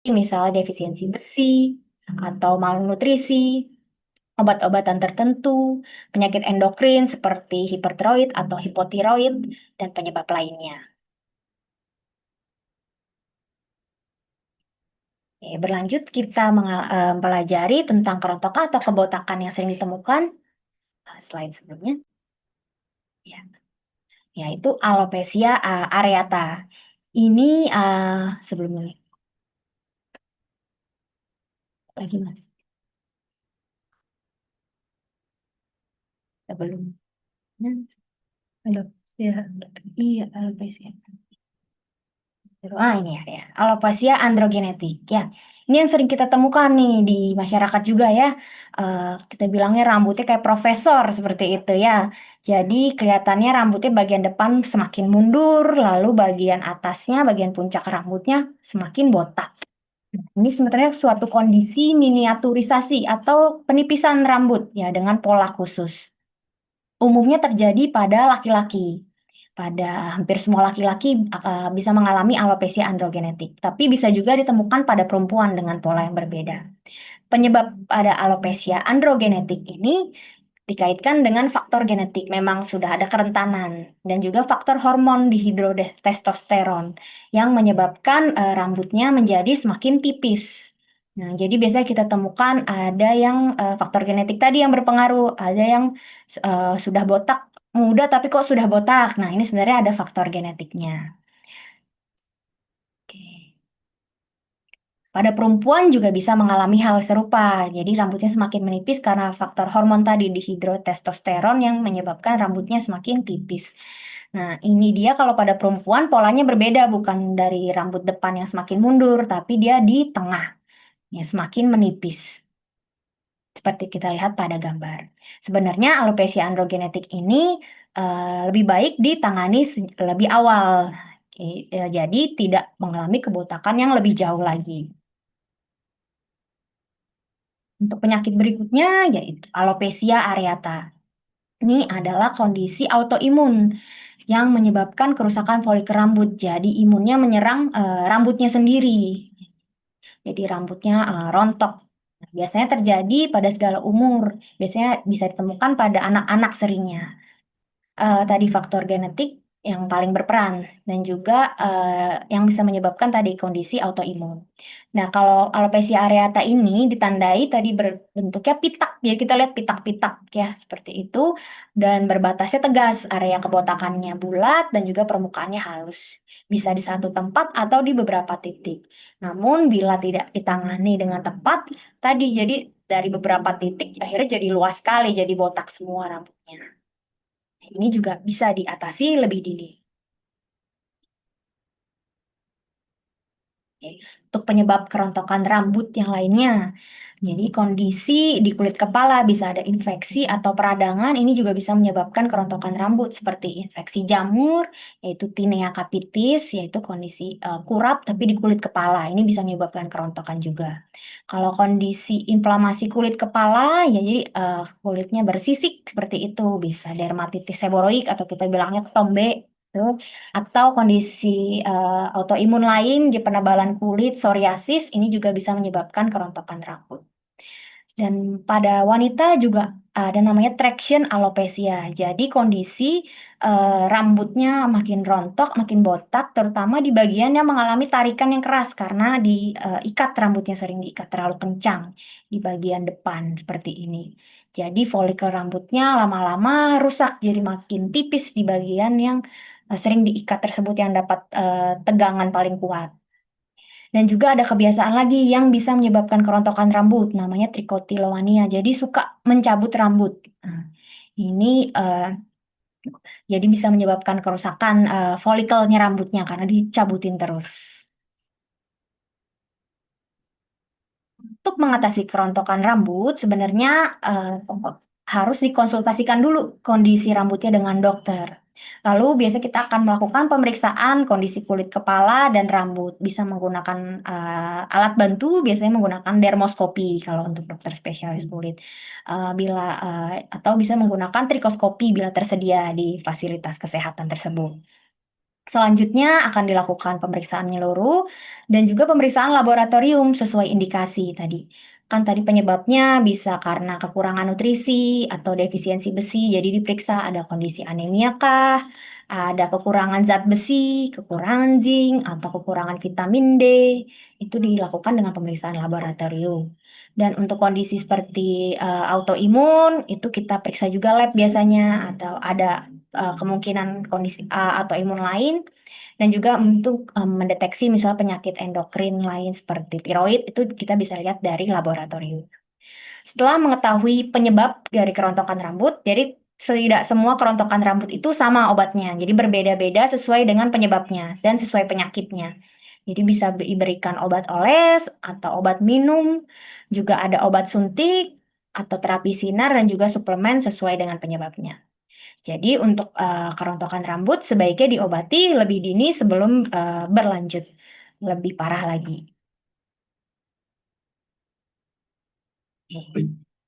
misalnya defisiensi besi atau malnutrisi, obat-obatan tertentu, penyakit endokrin seperti hipertiroid atau hipotiroid, dan penyebab lainnya. Oke, berlanjut kita mempelajari tentang kerontokan atau kebotakan yang sering ditemukan. Slide sebelumnya, ya, yaitu alopecia areata. Ini sebelumnya lagi mas, sebelum. Alopecia, iya alopecia. Ini ya, alopecia androgenetik ya. Ini yang sering kita temukan nih di masyarakat juga ya. Kita bilangnya rambutnya kayak profesor seperti itu ya. Jadi kelihatannya rambutnya bagian depan semakin mundur, lalu bagian atasnya, bagian puncak rambutnya semakin botak. Ini sebenarnya suatu kondisi miniaturisasi atau penipisan rambut ya dengan pola khusus. Umumnya terjadi pada laki-laki. Pada hampir semua laki-laki bisa mengalami alopecia androgenetik, tapi bisa juga ditemukan pada perempuan dengan pola yang berbeda. Penyebab pada alopecia androgenetik ini dikaitkan dengan faktor genetik, memang sudah ada kerentanan, dan juga faktor hormon dihidrotestosteron yang menyebabkan rambutnya menjadi semakin tipis. Nah, jadi biasanya kita temukan ada yang faktor genetik tadi yang berpengaruh, ada yang sudah botak muda tapi kok sudah botak. Nah, ini sebenarnya ada faktor genetiknya. Oke. Pada perempuan juga bisa mengalami hal serupa. Jadi rambutnya semakin menipis karena faktor hormon tadi dihidrotestosteron yang menyebabkan rambutnya semakin tipis. Nah, ini dia kalau pada perempuan polanya berbeda, bukan dari rambut depan yang semakin mundur, tapi dia di tengah, ya semakin menipis. Seperti kita lihat pada gambar. Sebenarnya alopecia androgenetik ini lebih baik ditangani lebih awal. Jadi tidak mengalami kebotakan yang lebih jauh lagi. Untuk penyakit berikutnya yaitu alopecia areata. Ini adalah kondisi autoimun yang menyebabkan kerusakan folikel rambut. Jadi imunnya menyerang rambutnya sendiri. Jadi rambutnya rontok. Nah, biasanya terjadi pada segala umur. Biasanya bisa ditemukan pada anak-anak seringnya. Tadi faktor genetik yang paling berperan dan juga yang bisa menyebabkan tadi kondisi autoimun. Nah, kalau alopecia areata ini ditandai tadi berbentuknya pitak. Jadi kita lihat pitak-pitak ya seperti itu dan berbatasnya tegas, area kebotakannya bulat dan juga permukaannya halus. Bisa di satu tempat atau di beberapa titik. Namun bila tidak ditangani dengan tepat, tadi jadi dari beberapa titik akhirnya jadi luas sekali, jadi botak semua rambutnya. Ini juga bisa diatasi lebih dini. Oke. Untuk penyebab kerontokan rambut yang lainnya, jadi kondisi di kulit kepala bisa ada infeksi atau peradangan, ini juga bisa menyebabkan kerontokan rambut seperti infeksi jamur, yaitu tinea capitis, yaitu kondisi kurap tapi di kulit kepala, ini bisa menyebabkan kerontokan juga. Kalau kondisi inflamasi kulit kepala, ya jadi kulitnya bersisik seperti itu, bisa dermatitis seboroik atau kita bilangnya tombe, itu atau kondisi autoimun lain di penebalan kulit, psoriasis, ini juga bisa menyebabkan kerontokan rambut. Dan pada wanita juga ada namanya traction alopecia. Jadi kondisi rambutnya makin rontok, makin botak, terutama di bagian yang mengalami tarikan yang keras karena diikat rambutnya sering diikat terlalu kencang di bagian depan seperti ini. Jadi folikel rambutnya lama-lama rusak, jadi makin tipis di bagian yang sering diikat tersebut yang dapat tegangan paling kuat. Dan juga ada kebiasaan lagi yang bisa menyebabkan kerontokan rambut, namanya trichotillomania. Jadi suka mencabut rambut. Nah, ini jadi bisa menyebabkan kerusakan folikelnya rambutnya karena dicabutin terus. Untuk mengatasi kerontokan rambut, sebenarnya harus dikonsultasikan dulu kondisi rambutnya dengan dokter. Lalu biasa kita akan melakukan pemeriksaan kondisi kulit kepala dan rambut. Bisa menggunakan alat bantu, biasanya menggunakan dermoskopi kalau untuk dokter spesialis kulit. Atau bisa menggunakan trikoskopi bila tersedia di fasilitas kesehatan tersebut. Selanjutnya akan dilakukan pemeriksaan menyeluruh dan juga pemeriksaan laboratorium sesuai indikasi tadi. Kan tadi penyebabnya bisa karena kekurangan nutrisi atau defisiensi besi, jadi diperiksa ada kondisi anemia kah, ada kekurangan zat besi, kekurangan zinc, atau kekurangan vitamin D. Itu dilakukan dengan pemeriksaan laboratorium. Dan untuk kondisi seperti autoimun, itu kita periksa juga lab biasanya, atau ada kemungkinan kondisi autoimun lain, dan juga untuk mendeteksi misal penyakit endokrin lain seperti tiroid itu kita bisa lihat dari laboratorium. Setelah mengetahui penyebab dari kerontokan rambut, jadi tidak semua kerontokan rambut itu sama obatnya. Jadi berbeda-beda sesuai dengan penyebabnya dan sesuai penyakitnya. Jadi bisa diberikan obat oles atau obat minum, juga ada obat suntik atau terapi sinar dan juga suplemen sesuai dengan penyebabnya. Jadi untuk kerontokan rambut sebaiknya diobati lebih dini sebelum berlanjut lebih parah lagi.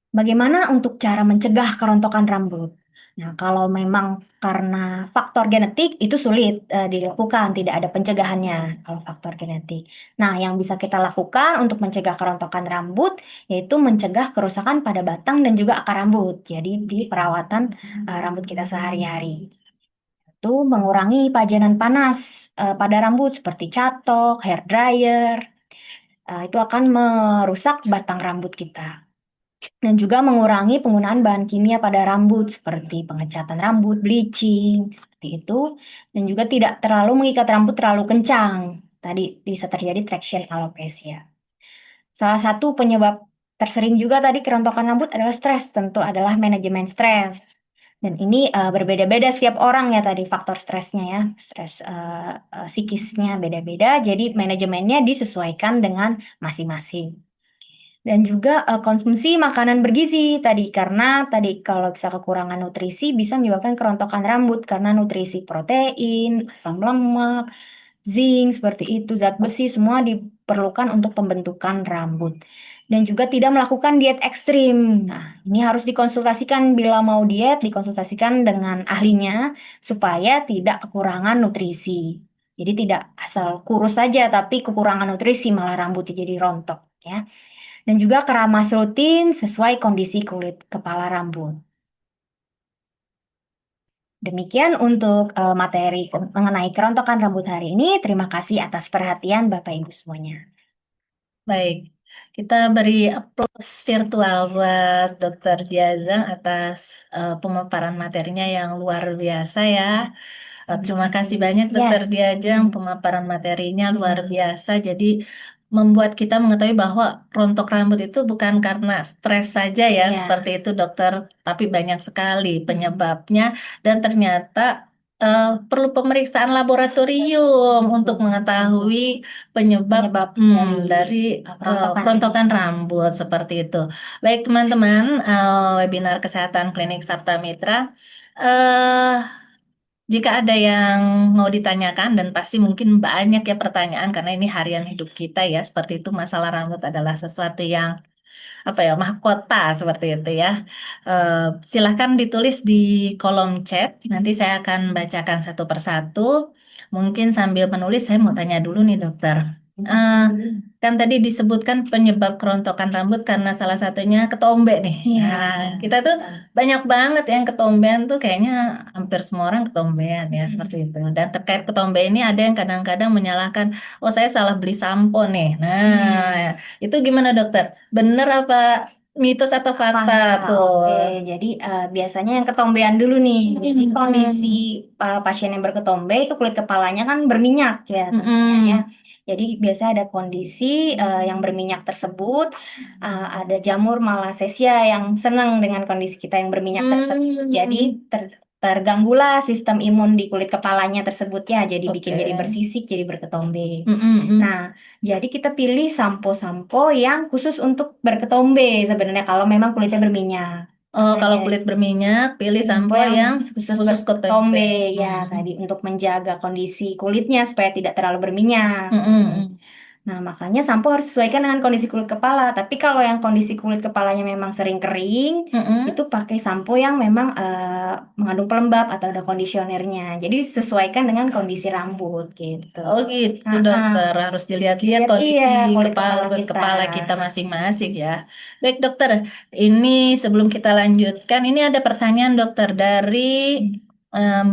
Bagaimana untuk cara mencegah kerontokan rambut? Nah, kalau memang karena faktor genetik itu sulit dilakukan, tidak ada pencegahannya kalau faktor genetik. Nah, yang bisa kita lakukan untuk mencegah kerontokan rambut yaitu mencegah kerusakan pada batang dan juga akar rambut. Jadi di perawatan rambut kita sehari-hari. Itu mengurangi pajanan panas pada rambut seperti catok, hair dryer. Itu akan merusak batang rambut kita. Dan juga mengurangi penggunaan bahan kimia pada rambut seperti pengecatan rambut, bleaching, seperti itu. Dan juga tidak terlalu mengikat rambut terlalu kencang. Tadi bisa terjadi traction alopecia. Salah satu penyebab tersering juga tadi kerontokan rambut adalah stres, tentu adalah manajemen stres. Dan ini berbeda-beda setiap orang ya tadi faktor stresnya ya, stres psikisnya beda-beda, jadi manajemennya disesuaikan dengan masing-masing. Dan juga konsumsi makanan bergizi tadi, karena tadi kalau bisa kekurangan nutrisi bisa menyebabkan kerontokan rambut karena nutrisi protein, asam lemak, zinc, seperti itu, zat besi semua diperlukan untuk pembentukan rambut. Dan juga tidak melakukan diet ekstrim. Nah, ini harus dikonsultasikan bila mau diet, dikonsultasikan dengan ahlinya supaya tidak kekurangan nutrisi. Jadi tidak asal kurus saja tapi kekurangan nutrisi malah rambutnya jadi rontok ya. Dan juga keramas rutin sesuai kondisi kulit kepala rambut. Demikian untuk materi mengenai kerontokan rambut hari ini. Terima kasih atas perhatian Bapak Ibu semuanya. Baik, kita beri aplaus virtual buat Dokter Jazang atas pemaparan materinya yang luar biasa ya. Terima kasih banyak Ya. Dokter Diajeng, pemaparan materinya luar biasa. Jadi membuat kita mengetahui bahwa rontok rambut itu bukan karena stres saja ya, Ya. seperti itu dokter, tapi banyak sekali penyebabnya dan ternyata perlu pemeriksaan laboratorium untuk mengetahui penyebab dari kerontokan rambut seperti itu. Baik teman-teman, webinar kesehatan klinik Sabta Mitra. eh Jika ada yang mau ditanyakan dan pasti mungkin banyak ya pertanyaan karena ini harian hidup kita ya, seperti itu masalah rambut adalah sesuatu yang apa ya mahkota seperti itu ya. Silahkan ditulis di kolom chat. Nanti saya akan bacakan satu persatu. Mungkin sambil menulis saya mau tanya dulu nih dokter. Eh, Kan tadi disebutkan penyebab kerontokan rambut karena salah satunya ketombe nih. Iya. Nah, kita tuh banyak banget yang ketombean tuh kayaknya hampir semua orang ketombean ya seperti itu. Dan terkait ketombe ini ada yang kadang-kadang menyalahkan, oh saya salah beli sampo nih. Nah, itu gimana dokter? Bener apa mitos atau fakta tuh? Oke, jadi biasanya yang ketombean dulu nih. Jadi kondisi pasien yang berketombe itu kulit kepalanya kan berminyak ya tentunya ya. Jadi biasa ada kondisi yang berminyak tersebut, ada jamur malassezia yang senang dengan kondisi kita yang berminyak tersebut. Jadi terganggulah sistem imun di kulit kepalanya tersebut ya, jadi bikin jadi bersisik, jadi berketombe. Nah, jadi kita pilih sampo-sampo yang khusus untuk berketombe sebenarnya kalau memang kulitnya berminyak. Oh, Nah, kalau jadi kulit berminyak, pilih sampo sampo yang khusus khusus berketombe ketombe. ya tadi untuk menjaga kondisi kulitnya supaya tidak terlalu berminyak. Nah, makanya sampo harus sesuaikan dengan kondisi kulit kepala. Tapi kalau yang kondisi kulit kepalanya memang sering kering, itu Mm-mm. pakai sampo yang memang mengandung pelembab atau ada kondisionernya. Jadi sesuaikan dengan kondisi rambut gitu. Oh gitu Nah, dokter, harus dilihat-lihat dilihat iya kondisi kulit kepala kepala kita. kepala kita masing-masing ya. Baik dokter, ini sebelum kita lanjutkan, ini ada pertanyaan dokter dari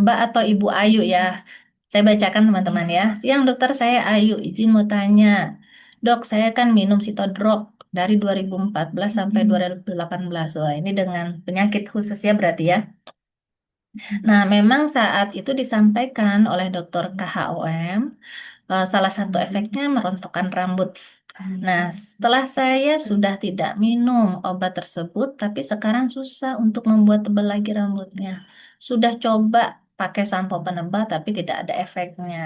Mbak atau Ibu Ayu ya. Saya bacakan teman-teman ya. Siang dokter, saya Ayu, izin mau tanya. Dok, saya kan minum Sitodrop dari 2014 sampai 2018. Wah, ini dengan penyakit khususnya berarti ya. Nah, memang saat itu disampaikan oleh dokter KHOM, salah satu efeknya merontokkan rambut. Nah, setelah saya sudah tidak minum obat tersebut, tapi sekarang susah untuk membuat tebal lagi rambutnya. Sudah coba pakai sampo penebal, tapi tidak ada efeknya.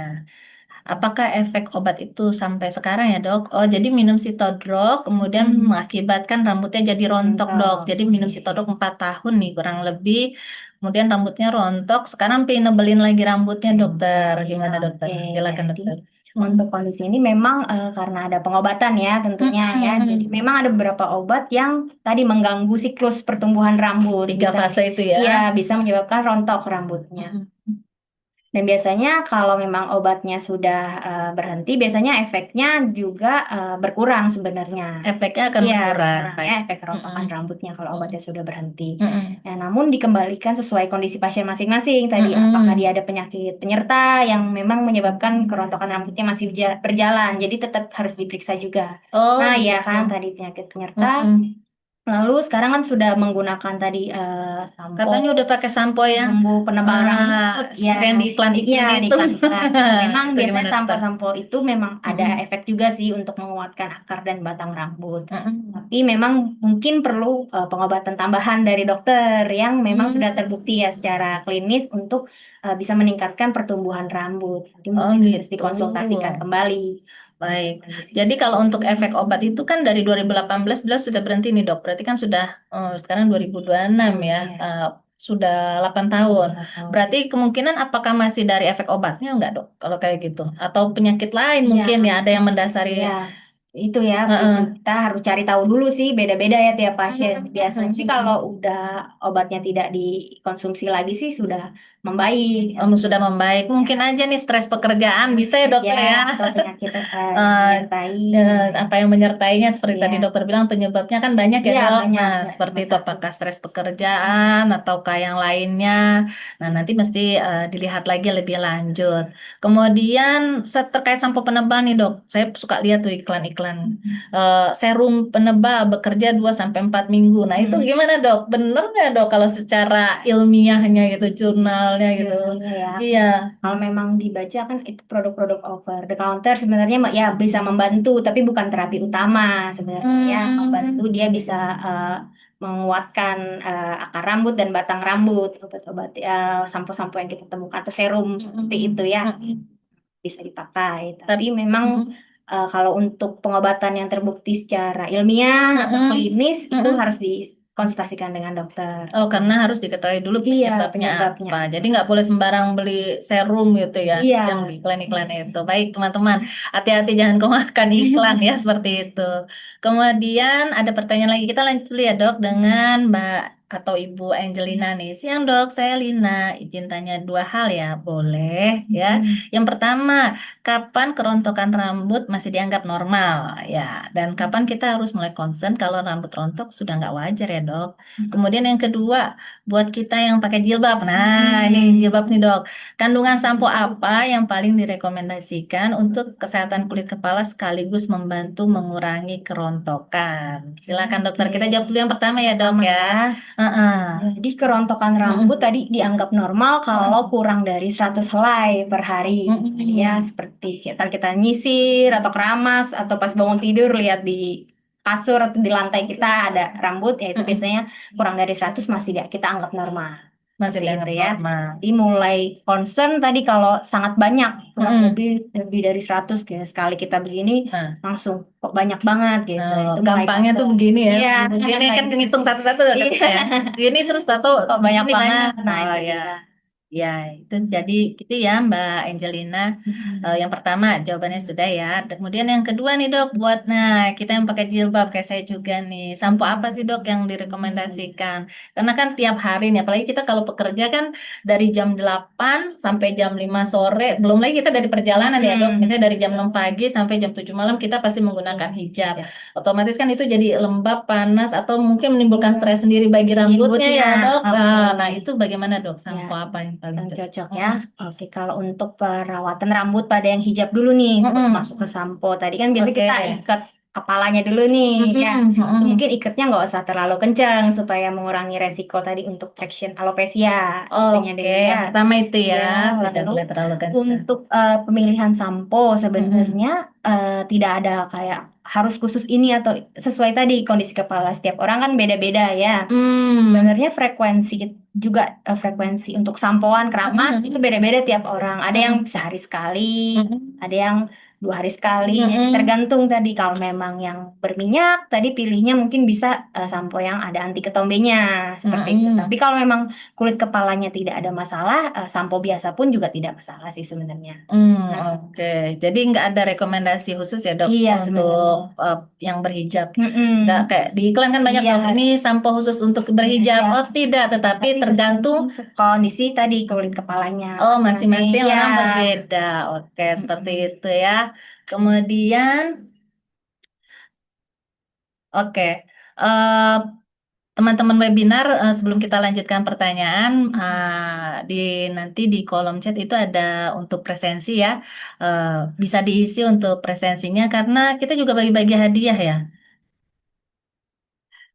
Apakah efek obat itu sampai sekarang ya dok? Oh, jadi minum Sitodrop kemudian mengakibatkan rambutnya jadi rontok dok. Jadi minum Sitodrop 4 tahun nih kurang lebih. Kemudian rambutnya rontok. Sekarang pengen nebelin lagi rambutnya dokter. Gimana dokter? Oke, Silakan jadi dokter. untuk kondisi ini memang karena ada pengobatan ya tentunya ya. Jadi Mm-mm. memang ada beberapa obat yang tadi mengganggu siklus pertumbuhan rambut, Tiga bisa fase itu ya. iya bisa menyebabkan rontok rambutnya. Mm-mm. Dan biasanya kalau memang obatnya sudah berhenti, biasanya efeknya juga berkurang sebenarnya. Efeknya akan Iya, berkurang. berkurang ya Baik. efek kerontokan Mm-mm. rambutnya kalau obatnya sudah berhenti. Mm-mm. Ya, namun dikembalikan sesuai kondisi pasien masing-masing tadi. Apakah dia Mm-mm. ada penyakit penyerta yang memang menyebabkan kerontokan rambutnya masih berjalan. Jadi tetap harus diperiksa juga. Oh Nah, ya gitu. kan tadi penyakit penyerta. Mm-mm. Lalu sekarang kan sudah menggunakan tadi sampo Katanya udah pakai sampo yang bumbu penebal rambut ya. seperti yang di Iya, iklan-iklan di itu. iklan-iklan. Memang Itu biasanya gimana dokter? sampo-sampo itu memang ada Mm-mm. efek juga sih untuk menguatkan akar dan batang rambut. Mm-mm. Tapi memang mungkin perlu pengobatan tambahan dari dokter yang memang sudah terbukti ya secara klinis untuk bisa meningkatkan pertumbuhan rambut. Jadi Oh mungkin harus gitu. dikonsultasikan kembali. Baik. Kondisi Jadi kalau tersebut. untuk efek obat itu kan dari 2018 beliau sudah berhenti nih dok. Berarti kan sudah sekarang 2026 ya. Iya. Sudah 8 tahun. Betul. Berarti kemungkinan apakah masih dari efek obatnya enggak dok? Kalau kayak gitu. Atau penyakit lain Iya, mungkin ya ada yang mendasari. ya, itu ya, itu Heeh. kita harus cari tahu dulu sih, beda-beda ya tiap pasien. Biasanya sih kalau udah obatnya tidak dikonsumsi lagi sih sudah membaik. Sudah membaik. Mungkin aja nih stres pekerjaan bisa ya Ya, dokter ya. atau penyakit yang Eh, menyertai. apa yang menyertainya seperti tadi Ya, dokter bilang penyebabnya kan banyak ya ya dok. banyak, Nah nggak seperti cuma itu satu. apakah stres pekerjaan ataukah yang lainnya. Nah nanti mesti dilihat lagi lebih lanjut. Kemudian terkait sampo penebal nih dok, saya suka lihat tuh iklan-iklan serum penebal bekerja 2 sampai 4 minggu. Nah itu Hmm. gimana dok? Bener nggak dok kalau secara ilmiahnya gitu jurnalnya gitu? Jurnalnya ya. Iya. Kalau memang dibaca kan itu produk-produk over the counter sebenarnya ya bisa membantu, tapi bukan terapi utama sebenarnya ya. Membantu Hmm. dia bisa menguatkan akar rambut dan batang rambut, obat-obat sampo-sampo yang kita temukan atau serum seperti itu ya bisa dipakai. Tapi memang Mm-mm. kalau untuk pengobatan yang terbukti secara ilmiah atau Mm-mm. klinis itu Mm-mm. harus dikonsultasikan dengan dokter. Oh, karena harus diketahui dulu Iya, penyebabnya penyebabnya apa. Jadi apa. nggak boleh sembarang beli serum gitu ya, Iya. yang di iklan-iklan itu. Baik, teman-teman, hati-hati jangan kemakan iklan ya seperti itu. Kemudian ada pertanyaan lagi. Kita lanjut dulu ya, Dok, dengan Mbak atau Ibu Angelina nih. Siang, Dok, saya Lina. Izin tanya 2 hal ya, boleh ya. Yang pertama, kapan kerontokan rambut masih dianggap normal ya? Dan kapan kita harus mulai concern kalau rambut rontok sudah nggak wajar ya, Dok? Kemudian yang kedua, buat kita yang pakai jilbab. Nah, ini jilbab nih dok. Kandungan sampo apa yang paling direkomendasikan untuk kesehatan kulit kepala sekaligus membantu mengurangi kerontokan? Silakan dokter. Kita jawab dulu yang pertama ya dok ya. Heeh. Jadi kerontokan rambut Mm-mm. tadi dianggap normal kalau kurang dari 100 helai per hari. Jadi ya Mm-mm. seperti kita nyisir atau keramas atau pas bangun tidur lihat di kasur atau di lantai kita ada rambut ya itu Mm-mm. biasanya kurang dari 100 masih kita anggap normal. Masih Seperti itu dianggap ya. normal. Jadi mulai concern tadi kalau sangat banyak, kurang Mm-mm. lebih dari 100 kayak sekali kita begini Nah, langsung kok banyak banget gitu. Itu mulai gampangnya tuh concern. begini ya. Iya, Begini kayak kan gitu ngitung sih. satu-satu kata Iya. saya. Gini terus tahu Kok banyak ini banget. banyak. Nah, Oh itu ya. dia. Ya, itu jadi gitu ya Mbak Angelina. Yang pertama jawabannya sudah ya. Kemudian yang kedua nih dok, buat kita yang pakai jilbab kayak saya juga nih. Sampo apa sih dok yang direkomendasikan? Karena kan tiap hari nih, apalagi kita kalau pekerja kan dari jam 8 sampai jam 5 sore. Belum lagi kita dari perjalanan ya dok. Misalnya dari jam 6 pagi sampai jam 7 malam kita pasti menggunakan hijab. Otomatis kan itu jadi lembab, panas, atau mungkin menimbulkan stres sendiri bagi rambutnya ya dok. Nah, itu bagaimana dok? Sampo apa yang paling Yang cocok? cocok ya. Oke, kalau untuk perawatan rambut pada yang hijab dulu nih, sebelum masuk ke sampo. Tadi kan biasanya kita Oke. ikat kepalanya dulu nih, ya. Itu mungkin ikatnya nggak usah terlalu kencang supaya mengurangi resiko tadi untuk traction alopecia. Itunya Oke, dulu ya. yang pertama itu ya, Ya, tidak lalu boleh terlalu kencang. untuk pemilihan sampo sebenarnya tidak ada kayak harus khusus ini atau sesuai tadi kondisi kepala setiap orang kan beda-beda ya. Sebenarnya juga frekuensi untuk sampoan keramas itu beda-beda tiap orang. Ada yang sehari sekali, ada yang 2 hari sekali. Jadi tergantung tadi kalau memang yang berminyak tadi pilihnya mungkin bisa sampo yang ada anti ketombenya seperti itu. Tapi kalau memang kulit kepalanya tidak ada masalah, sampo biasa pun juga tidak masalah sih sebenarnya. Oke. Jadi nggak ada rekomendasi khusus ya dok Iya untuk sebenarnya. yang berhijab. Mm-mm. Nggak kayak di iklan kan banyak Iya. dok, ini sampo khusus untuk berhijab. Iya. Oh tidak, tetapi tergantung. Kondisi tadi kulit kepalanya Oh, masing-masing. masing-masing Iya. orang berbeda. Oke, seperti itu ya. Kemudian, oke. Eh, Teman-teman webinar, sebelum kita lanjutkan pertanyaan, di nanti di kolom chat itu ada untuk presensi ya. Eh, Bisa diisi untuk presensinya karena kita juga bagi-bagi hadiah ya.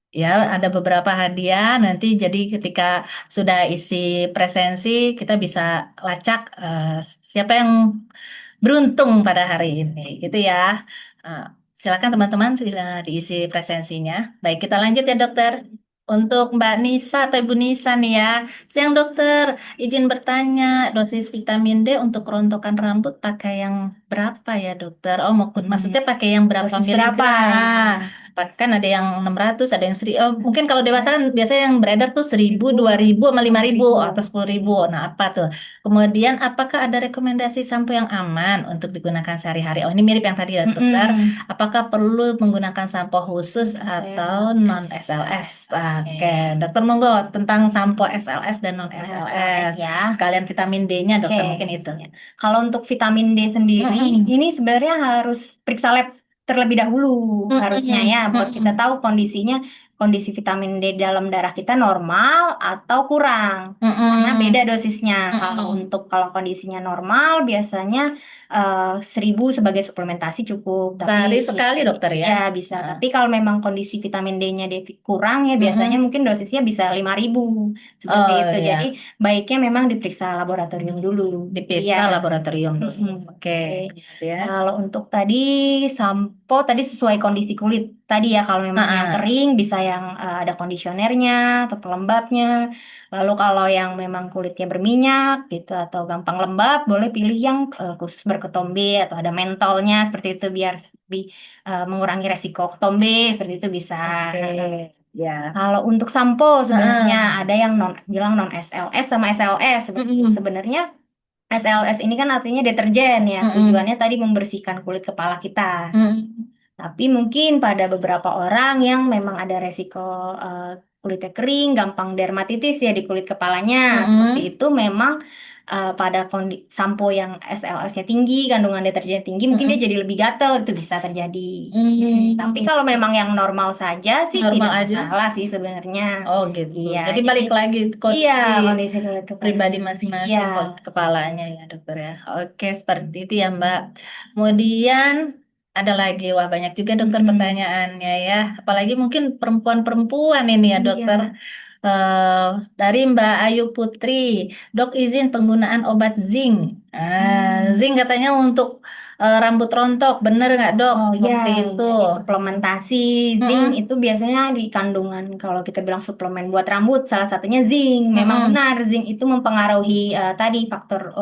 Ya, ada beberapa hadiah nanti jadi ketika sudah isi presensi kita bisa lacak siapa yang beruntung pada hari ini gitu ya. Eh, Silakan teman-teman sila diisi presensinya. Baik, kita lanjut ya dokter. Untuk Mbak Nisa atau Ibu Nisa nih ya. Siang dokter, izin bertanya dosis vitamin D untuk kerontokan rambut pakai yang berapa ya dokter? Oh, maksudnya pakai yang berapa Dosis berapa miligram? ya? Kan ada yang 600, ada yang 1000. Mungkin kalau dewasa kan biasanya yang beredar tuh 1000, 2000, sama 5000 atau 10.000. Nah, apa tuh? Kemudian, apakah ada rekomendasi sampo yang aman untuk digunakan sehari-hari? Oh, ini mirip yang tadi ya, dokter. Apakah perlu menggunakan sampo khusus atau non SLS? Oke, dokter monggo tentang sampo SLS dan non SLS. Ya. Sekalian vitamin D-nya, dokter mungkin itu. Kalau untuk vitamin D sendiri, ini sebenarnya harus periksa lab terlebih dahulu harusnya ya, buat kita tahu kondisi vitamin D dalam darah kita normal atau kurang. Karena beda dosisnya. Kalau kondisinya normal biasanya 1000 sebagai suplementasi cukup. Sehari sekali dokter ya? Ya bisa. Tapi kalau memang kondisi vitamin D-nya kurang ya biasanya mungkin dosisnya bisa 5000 seperti Oh itu. iya, Jadi baiknya memang diperiksa laboratorium dulu. diperiksa laboratorium dulu. Oke. Kemudian, Kalau untuk tadi sampo tadi sesuai kondisi kulit tadi ya kalau memang yang kering bisa yang ada kondisionernya atau pelembabnya. Lalu kalau yang memang kulitnya berminyak gitu atau gampang lembab boleh pilih yang khusus berketombe atau ada mentolnya seperti itu biar lebih mengurangi resiko ketombe seperti itu bisa. oke. Ya. Kalau untuk sampo sebenarnya ada yang bilang non SLS sama SLS. Sebenarnya SLS ini kan artinya deterjen ya. Tujuannya tadi membersihkan kulit kepala kita. Tapi mungkin pada beberapa orang yang memang ada resiko kulitnya kering, gampang dermatitis ya di kulit kepalanya. Seperti itu memang pada sampo yang SLS-nya tinggi, kandungan deterjen tinggi, mungkin dia jadi lebih gatel, itu bisa terjadi. Tapi kalau memang yang normal saja sih Normal tidak aja. masalah sih sebenarnya. Oh gitu. Iya, Jadi balik lagi kondisi iya, kondisi kulit kepala. pribadi masing-masing Iya. kulit kepalanya ya dokter ya. Oke, seperti itu ya Mbak. Kemudian ada lagi, wah banyak juga dokter pertanyaannya ya. Apalagi mungkin perempuan-perempuan ini ya dokter. Eh, dari Mbak Ayu Putri, dok izin penggunaan obat zinc. Zinc katanya untuk rambut rontok, bener nggak dok? Oh iya, Seperti itu. suplementasi zinc itu biasanya di kandungan kalau kita bilang suplemen buat rambut salah satunya zinc. Memang benar zinc itu mempengaruhi tadi faktor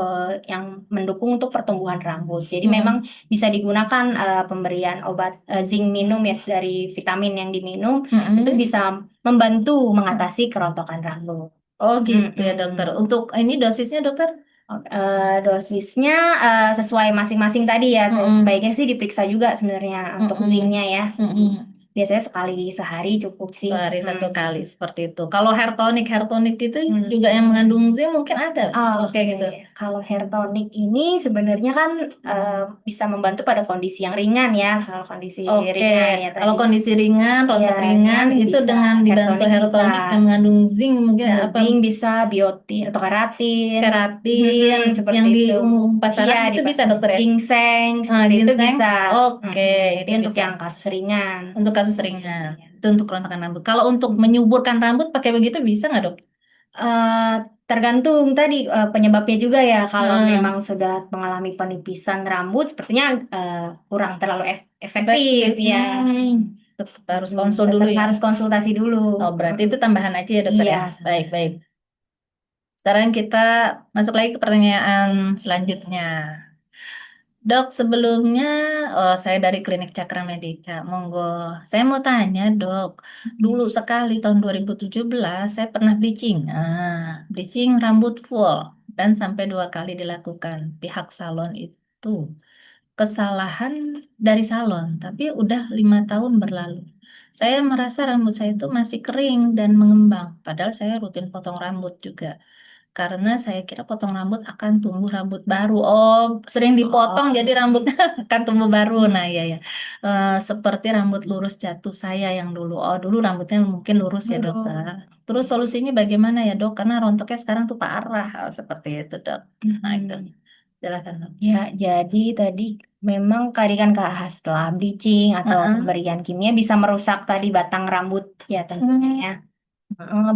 yang mendukung untuk pertumbuhan rambut. Jadi memang bisa digunakan pemberian obat zinc minum ya dari vitamin yang diminum itu bisa membantu mengatasi kerontokan rambut. Oh gitu ya dokter. Mm-mm. Untuk ini dosisnya dokter? Dosisnya sesuai masing-masing tadi ya. Mm-mm. Sebaiknya sih diperiksa juga sebenarnya untuk Mm-mm. zincnya ya. Mm-mm. Biasanya sekali sehari cukup sih. Sehari satu kali seperti itu. Kalau hair tonic itu juga yang Hmm. mengandung zinc mungkin ada. Oke Oke, gitu. kalau hair tonic ini sebenarnya kan bisa membantu pada kondisi yang ringan ya. Kalau kondisi Oke, ringan ya kalau tadi. kondisi ringan, Ya, rontok ringan, ringan itu bisa dengan hair dibantu tonic hair bisa tonic yang mengandung zinc mungkin apa zinc bisa biotin atau keratin. keratin Mm-mm, seperti yang di itu. umum Iya, pasaran di itu bisa dokter ya? ginseng Ah, seperti itu ginseng. bisa. Oke, Mm-mm, jadi itu untuk bisa. yang kasus ringan. Untuk kasus ringan, Iya. itu untuk kerontokan rambut. Kalau untuk Mm. menyuburkan rambut pakai begitu bisa nggak dok? Eh, tergantung tadi penyebabnya juga ya. Kalau memang Heeh. sudah mengalami penipisan rambut, sepertinya kurang terlalu efektif Efektif. ya. Tetap harus Mm-mm, konsul dulu tetap ya. harus konsultasi dulu. Oh, berarti Mm-mm. itu tambahan aja ya dokter ya. Iya. Baik, baik. Sekarang kita masuk lagi ke pertanyaan selanjutnya. Dok, sebelumnya saya dari Klinik Cakra Medika. Monggo, saya mau tanya, Dok. Dulu sekali tahun 2017 saya pernah bleaching. Bleaching rambut full dan sampai 2 kali dilakukan. Pihak salon itu kesalahan dari salon, tapi udah 5 tahun berlalu. Saya merasa rambut saya itu masih kering dan mengembang, padahal saya rutin potong rambut juga. Karena saya kira potong rambut akan tumbuh rambut baru. Oh, sering dipotong Oh, jadi rambutnya akan tumbuh baru. Nah, hmm. iya ya. Seperti rambut lurus jatuh saya yang dulu. Oh, dulu rambutnya mungkin lurus ya, dokter. Aduh. Terus solusinya bagaimana ya, Dok? Karena rontoknya sekarang tuh parah. Oh, seperti itu, Dok. Nah, itu. Hmm. Silakan, Dok. Ya, jadi tadi memang tadi kan Kak, setelah bleaching atau Heeh. pemberian kimia bisa merusak tadi batang rambut ya tentunya Hmm. ya.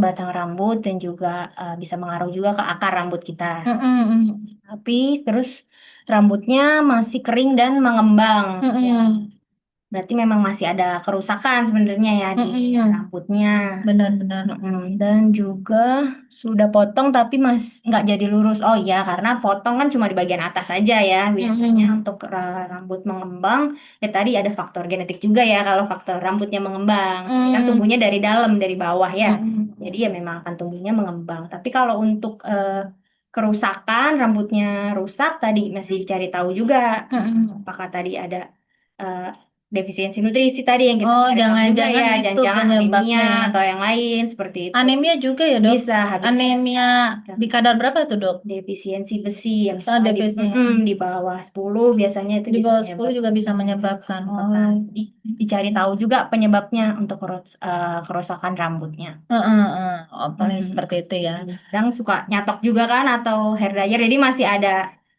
Batang rambut dan juga bisa mengaruh juga ke akar rambut kita. Mm-mm. Tapi terus rambutnya masih kering dan mengembang. Ya, Mm-mm. berarti memang masih ada kerusakan sebenarnya ya di Mm-mm. rambutnya. Benar-benar. Dan juga sudah potong tapi nggak jadi lurus. Oh iya, karena potong kan cuma di bagian atas saja ya. Biasanya Mm-mm. untuk rambut mengembang, ya tadi ada faktor genetik juga ya. Kalau faktor rambutnya mengembang, ini kan tumbuhnya Mm. dari dalam, dari bawah ya. Jadi Mm-mm. ya memang akan tumbuhnya mengembang. Tapi kalau untuk kerusakan, rambutnya rusak, tadi masih dicari tahu juga. Mm-mm. Apakah tadi ada eh, defisiensi nutrisi tadi yang kita Oh, cari tahu juga jangan-jangan ya, itu jangan-jangan anemia penyebabnya ya. atau yang lain seperti itu. Anemia juga ya, Dok? Bisa habis Anemia di kadar berapa tuh, Dok? defisiensi besi yang Oh, misalnya defisi. di bawah 10 biasanya itu Di bisa bawah 10 juga menyebabkan bisa menyebabkan. kerusakan. Oh. Dicari tahu juga penyebabnya untuk kerusakan rambutnya. Oh, paling Hmm. seperti itu ya. Kadang suka nyatok juga kan atau hair dryer, jadi masih ada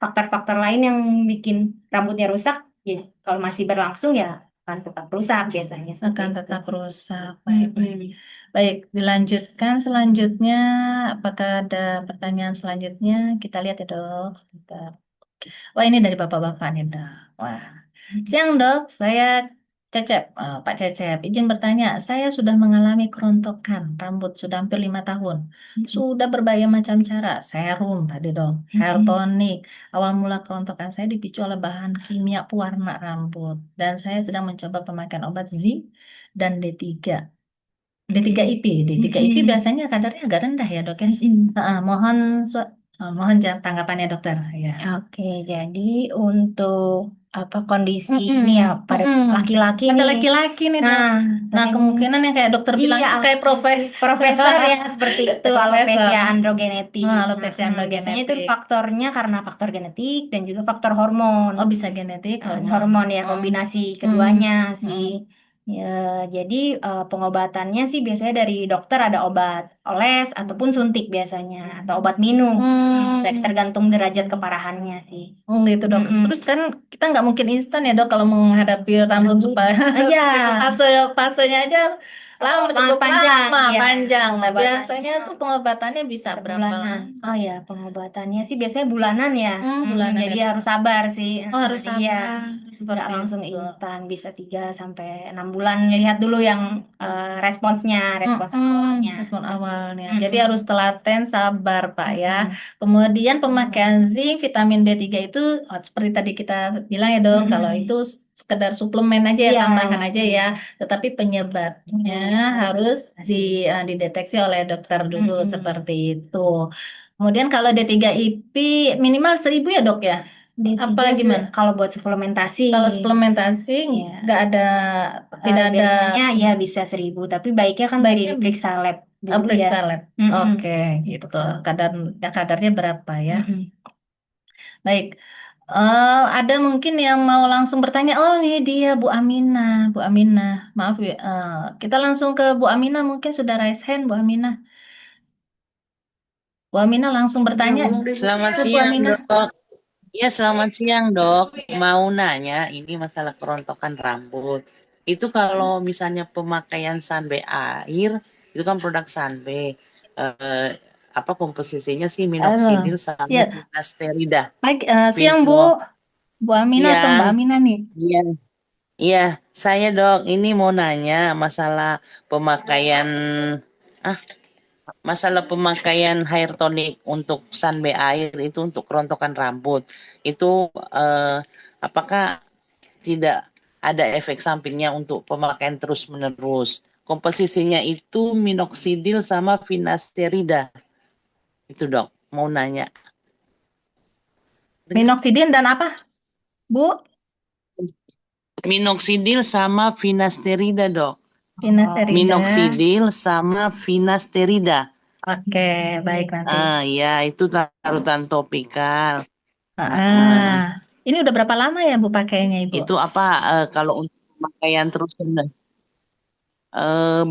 faktor-faktor lain yang bikin rambutnya rusak. Jadi kalau masih berlangsung ya akan tetap rusak biasanya seperti Akan itu. tetap rusak. Baik, baik. Mm-mm. Baik, dilanjutkan selanjutnya. Apakah ada pertanyaan selanjutnya? Kita lihat ya, Dok. Sebentar. Wah, ini dari bapak-bapak nih, Dok. Wah. Siang, Dok. Saya Cecep, Pak Cecep. Izin bertanya, saya sudah mengalami kerontokan rambut sudah hampir 5 tahun. Sudah berbagai macam cara, serum tadi, Dok, hair Mm-mm. tonic. Awal mula kerontokan saya dipicu oleh bahan kimia pewarna rambut. Dan saya sedang mencoba pemakaian obat zinc dan D3. D3IP. D3IP Mm-mm. biasanya kadarnya agak rendah ya, Dok ya. Mm-mm. Mohon mohon tanggapannya, dokter. Ya. Oke, jadi untuk apa kondisi Mm-mm, ini ya pada mm-mm. laki-laki Pada nih. laki-laki nih dok. Nah, Nah tadi kemungkinan yang kayak dokter bilang iya itu kayak alopecia profes. profesor ya seperti itu Profesor. alopecia androgenetik. Alopecia Biasanya itu androgenetik. faktornya karena faktor genetik dan juga faktor hormon. Oh bisa genetik, hormon. Hormon ya Mm, kombinasi mm, keduanya sih. mm, Ya, jadi pengobatannya sih biasanya dari dokter ada obat oles ataupun suntik biasanya atau obat minum. mm. Tergantung derajat keparahannya sih. Gitu dok. Mm-mm. Terus kan kita nggak mungkin instan ya dok kalau menghadapi rambut supaya Iya, itu fasenya aja lama sangat cukup panjang lama ya. panjang. Nah Pengobatannya biasanya tuh pengobatannya bisa per berapa bulanan. lama? Oh ya, pengobatannya sih biasanya bulanan ya. Bulanan Jadi ya dok. harus sabar sih. Oh harus Iya, sabar nggak seperti langsung itu. instan, bisa 3 sampai 6 bulan. Lihat dulu yang responsnya, respons awalnya. Respon awal. awalnya. Jadi Mm-mm. harus telaten, sabar, Pak ya. Mm-mm. Kemudian pemakaian zinc, vitamin D3 itu seperti tadi kita bilang ya dok, kalau Mm-mm. itu sekedar suplemen aja ya, Iya. tambahan aja ya. Tetapi penyebabnya harus dideteksi oleh dokter dulu Mm-mm. seperti itu. Kemudian kalau D3IP minimal 1.000 ya dok ya? Apa gimana? Kalau buat suplementasi, Kalau suplementasi ya, nggak ada, tidak ada biasanya ya bisa 1.000, tapi baiknya kan baiknya diperiksa lab dulu ya. periksa lab. Mm-mm. Oke, gitu. Kadarnya berapa ya? Mm-mm. Baik. Ada mungkin yang mau langsung bertanya. Oh, ini dia Bu Aminah. Bu Aminah, maaf ya. Kita langsung ke Bu Aminah. Mungkin sudah raise hand Bu Aminah. Bu Aminah langsung bertanya. Selamat Ke Bu siang, Aminah. Dok. Ya, selamat siang, Dok. Mau nanya, ini masalah kerontokan rambut. Itu kalau misalnya pemakaian sunbay air, itu kan produk sunbay. Eh, apa komposisinya sih Halo. minoxidil sama Ya, finasterida. baik. Siang Bu. Mino, Bu Aminah atau Mbak siang. Aminah nih? Iya, iya. Saya, Dok, ini mau nanya masalah pemakaian ah pemakaian hair tonic untuk sunbay air itu untuk kerontokan rambut itu eh, apakah tidak ada efek sampingnya untuk pemakaian terus-menerus? Komposisinya itu minoxidil sama finasterida. Itu dok, mau nanya. Minoxidil dan apa, Bu? Minoxidil sama finasterida dok. Finasterida. Minoxidil sama finasterida. Oke, baik nanti. Ya itu larutan topikal. Ah, ini udah berapa lama ya Bu pakainya Ibu? Itu apa kalau untuk pemakaian terus menerus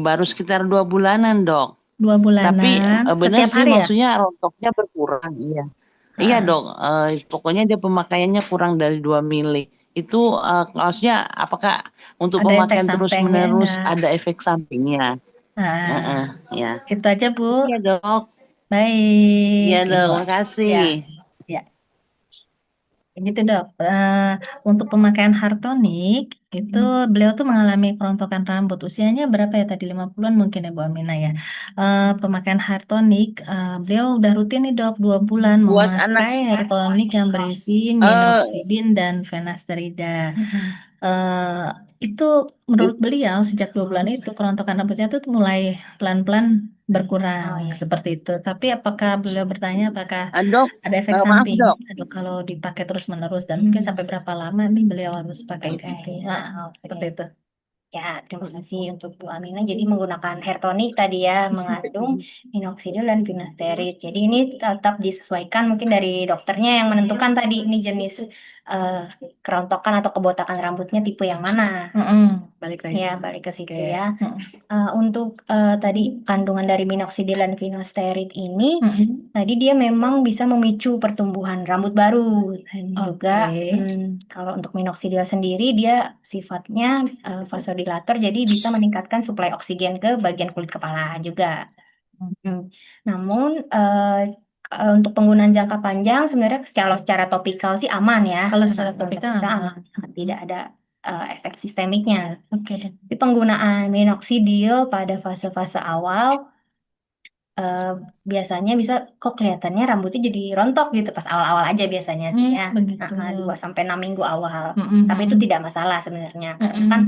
baru sekitar 2 bulanan dok. 2 bulanan, Tapi benar setiap sih hari ya? maksudnya rontoknya berkurang. Iya, iya Ah, dok. Pokoknya dia pemakaiannya kurang dari 2 mili. Itu maksudnya apakah untuk ada efek pemakaian terus sampingnya menerus enggak? ada efek sampingnya? Ah, Ya. itu aja Bu. Makasih ya dok. Baik, Iya dok, Ibu. makasih. Ya, ya. Gitu dok. Untuk pemakaian Hartonic itu beliau tuh mengalami kerontokan rambut. Usianya berapa ya tadi 50-an mungkin ya Bu Amina ya. Pemakaian Hartonic, beliau udah rutin nih dok 2 bulan Buat anak memakai Hartonic yang berisi eh minoxidil dan finasterida. eh itu menurut beliau sejak 2 bulan itu kerontokan rambutnya tuh mulai pelan-pelan berkurang seperti itu. Tapi apakah beliau bertanya apakah dok, ada efek maaf samping dok. aduh kalau dipakai terus-menerus dan mungkin sampai berapa lama nih beliau harus pakai Oke, gitu. Seperti itu. ya, terima kasih untuk Bu Amina. Jadi menggunakan hair tonic tadi ya, mengandung minoxidil dan finasterid. Jadi ini tetap disesuaikan mungkin dari dokternya yang menentukan tadi ini jenis eh, kerontokan atau kebotakan rambutnya tipe yang mana. Mm-mm, balik lagi. Ya, balik ke situ Oke. ya. Mm-mm. Untuk tadi kandungan dari minoxidil dan finasterid ini, Mm-mm. tadi dia memang bisa memicu pertumbuhan rambut baru. Dan juga Oke. kalau untuk minoxidil sendiri dia sifatnya vasodilator, jadi bisa meningkatkan suplai oksigen ke bagian kulit kepala juga. Hmm. Namun untuk penggunaan jangka panjang sebenarnya kalau secara topikal sih aman ya. Kalau secara Untuk topikal kita aman. tidak ada efek sistemiknya. Oke deh. Tapi penggunaan minoxidil pada fase-fase awal eh, biasanya bisa kok kelihatannya rambutnya jadi rontok gitu pas awal-awal aja biasanya sih ya. Begitu. 2 sampai 6 minggu awal. Mm-mm, Tapi itu mm-mm. tidak masalah sebenarnya karena Mm-mm. kan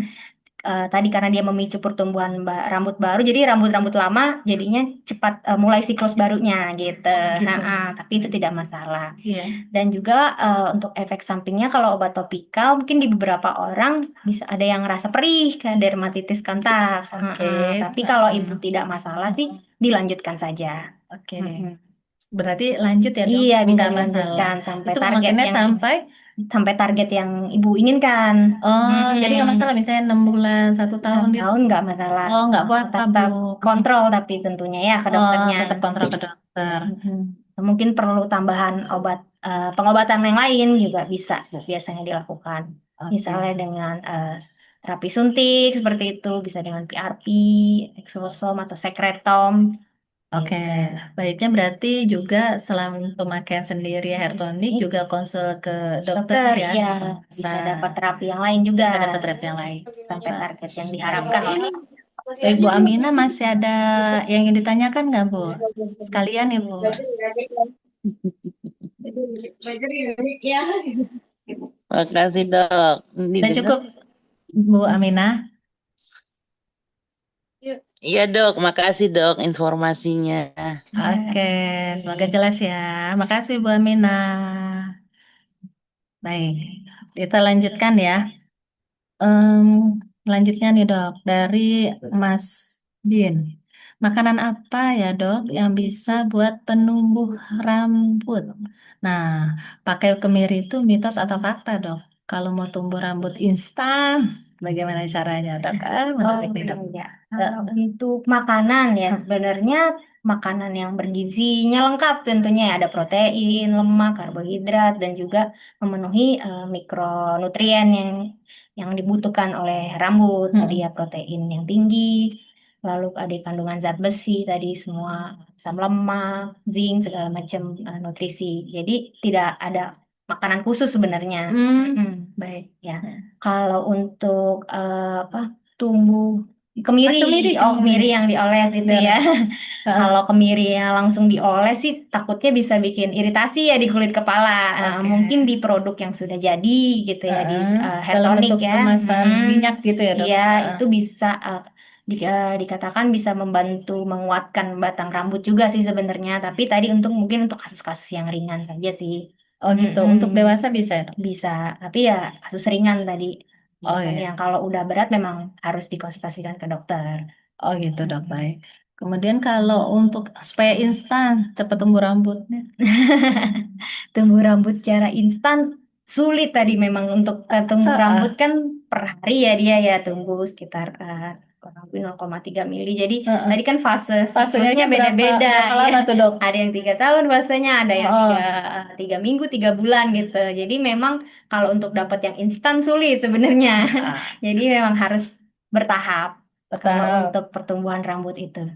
tadi karena dia memicu pertumbuhan rambut baru, jadi rambut-rambut lama jadinya cepat mulai siklus barunya gitu. Gitu. Tapi itu tidak masalah. Iya. Dan juga untuk efek sampingnya kalau obat topikal mungkin di beberapa orang bisa ada yang rasa perih kayak dermatitis kontak. Oke. Tapi kalau ibu tidak masalah sih dilanjutkan saja. Oke deh. Mm-mm. Berarti lanjut ya dok? Iya, bisa Nggak masalah. dilanjutkan sampai Itu target pemakaiannya yang ibu inginkan. oh, jadi nggak masalah misalnya 6 bulan, 1 tahun gitu. Tahun nggak masalah. Oh, nggak apa-apa, Bu. Tetap kontrol tapi tentunya ya ke Oh, dokternya. tetap kontrol ke dokter. Mm-mm. Mungkin perlu tambahan pengobatan yang lain juga bisa biasanya dilakukan. Oke. Misalnya dengan terapi suntik seperti itu, bisa dengan PRP, exosom atau sekretom. Oke, baiknya berarti juga selain pemakaian sendiri hair tonic juga konsul ke dokter Dokter, ya. ya bisa dapat terapi yang lain juga Bisa dapat terapi yang lain. sampai target yang diharapkan ya. Baik, Bu Amina, masih ada yang ingin ditanyakan nggak, Bu? Sekalian ya, Bu. Makasih dok. Udah Didengar? cukup, Bu Amina? Iya dok, makasih dok informasinya. Oke, semoga jelas ya. Makasih, Bu Amina. Baik, kita lanjutkan ya. Em, Selanjutnya nih dok, dari Mas Din. Makanan apa ya dok yang bisa buat penumbuh rambut? Nah, pakai kemiri itu mitos atau fakta dok? Kalau mau tumbuh rambut instan, bagaimana caranya dok? Menarik nih dok. Ya. Kalau untuk makanan ya sebenarnya makanan yang bergizinya lengkap tentunya ya. Ada protein, lemak, karbohidrat dan juga memenuhi mikronutrien yang dibutuhkan oleh rambut. Tadi ya protein yang tinggi, lalu ada kandungan zat besi tadi semua asam lemak, zinc segala macam nutrisi. Jadi tidak ada makanan khusus sebenarnya. Baik. Ya, kalau untuk apa tumbuh kemiri, kemiri yang dioles itu ya. Kalau kemirinya langsung dioles sih takutnya bisa bikin iritasi ya di kulit kepala. Mungkin di produk yang sudah jadi gitu ya di hair Dalam tonic bentuk ya. kemasan minyak gitu ya dok? Iya, itu bisa dikatakan bisa membantu menguatkan batang rambut juga sih sebenarnya. Tapi tadi mungkin untuk kasus-kasus yang ringan saja sih. Oh gitu, untuk dewasa bisa ya dok? Bisa, tapi ya kasus ringan tadi. Oh Dan iya. yang kalau udah berat memang harus dikonsultasikan ke dokter. Oh gitu dok, baik. Kemudian kalau untuk supaya instan cepat tumbuh rambutnya, Tumbuh rambut secara instan sulit tadi memang untuk tumbuh rambut kan per hari ya dia ya tumbuh sekitar kurang lebih 0,3 mili. Jadi tadi kan fase fasenya siklusnya berapa beda-beda. lama Ya. tuh dok? Ada yang 3 tahun fasenya, ada yang tiga minggu, 3 bulan gitu. Jadi memang kalau untuk dapat yang instan sulit sebenarnya. Jadi memang harus bertahap kalau untuk pertumbuhan rambut itu.